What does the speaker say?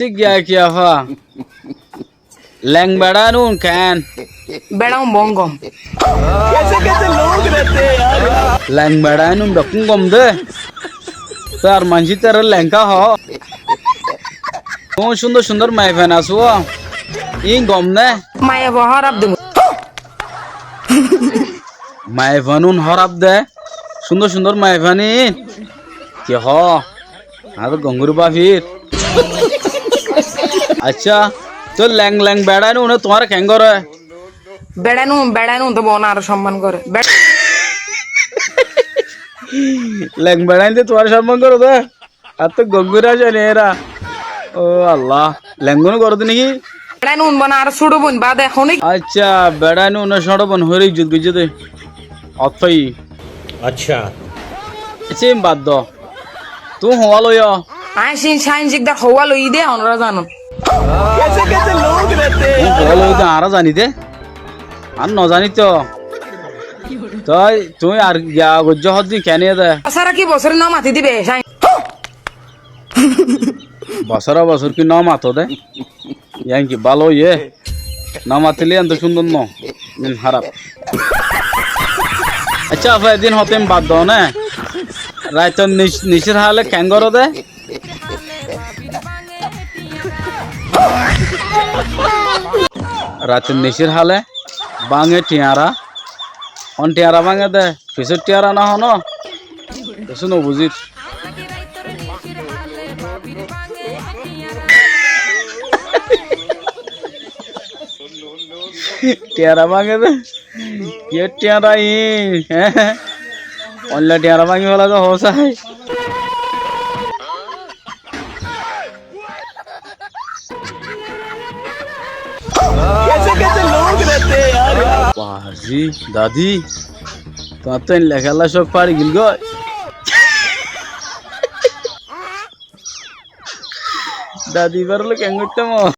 गया क्या फा लैंग बड़ा नून कैन बेड़ा हूँ बोंगम लैंग बड़ा नून डकुं गम दे तार मांझी तेरा लैंका हो कौन सुंदर सुंदर माय फैनास हुआ इन गम ने माया बहार अब दूँ माय फैनुन हराब दे सुंदर सुंदर माय फैनी क्या हो हाँ तो गंगूर बाफिर अच्छा तो लैंग लैंग बेड़ा नून तुम्हारा कैंगर है बेड़ा नू तो बोना आरो सम्मान करे लैंग बेड़ा ने तुम्हारा सम्मान करो दे अब तो गंगूरा जाने रहा ओ अल्लाह लैंगों करो तो नहीं बेड़ा नू बना आरो सुडो बुन बाद है होने अच्छा बेड़ा नून शोड़ो बन हो रही जुद गुजदे अथई अच्छा इसे बात दो तू हुआ लो यो आय सीन साइन जिगदा हवा लो इदे होनरा जानो हुआ लो इधर आरा जानी दे আর ন জানি তো তাই তুমি আর গজ্জ হদি কেন দে সারা কি বছর না মাতি দিবে সাইন বছর বছর কি ন মাতো দে ইয়াং কি ভালো ইয়ে ন মাতিলে এত সুন্দর ন মিন খারাপ আচ্ছা আপা এদিন হতে বাদ দাও না রাইত নিচের হালে ক্যাঙ্গর দে রাতের নিচের হালে बांगे टियारा ऑन टियारा बांगे दे फिर टियारा ना हो ना सुनो बुझित टियारा बांगे दे ये टियारा ही ऑनला टियारा बांगे वाला तो हो सा है बाजी दादी तो तो इन लेखला शौक पाड़ी गिल गो दादी पर लोग एंगुट्टे मो